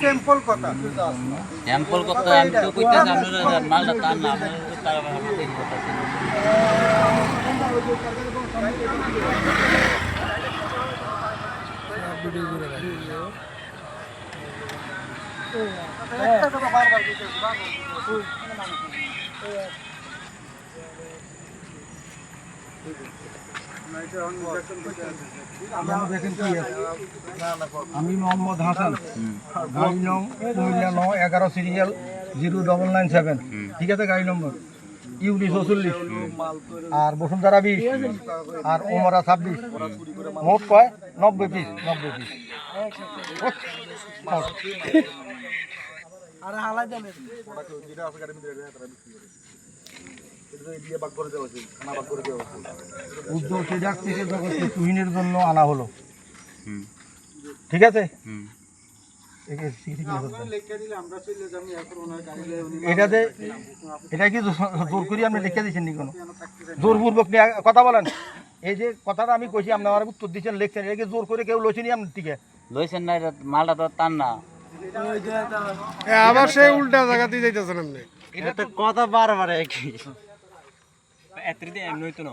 Simple কথা sample করতে আমি তো কইতাছি আপনারা মালটা তার না আপনারা টাকা পয়সা দিন করতেছেন একটা কথা বারবার কইতেছি আমি মোহাম্মদ হাসান, গাড়ি নং কুমিল্লা 911 সিরিয়াল 0997, ঠিক আছে? গাড়ি নম্বর ইউডি 44 আর বসুন্ধরা 20 আর ওমরা 26, মোট কয় 90 পিস। আরে হালাই দেন উদ্যোগ সেজাক থেকে জগৎকে তুহিনের জন্য আনা হলো, ঠিক আছে? এটাতে এটা কি জোর করি আপনি লিখে দিচ্ছেন নি? কোনো জোরপূর্বক নিয়ে কথা বলেন। এই যে কথাটা আমি কইছি আপনি আমার উত্তর দিচ্ছেন, লিখছেন, এটা কি জোর করে কেউ লইছেনি আপনি? ঠিক আছে, লইছেন না, এটা মালটা তো তার না। আবার সেই উল্টা জায়গাতেই যাইতেছেন আপনি। এটা তো কথা বারবার একই এত্রিতে এমনই তো না।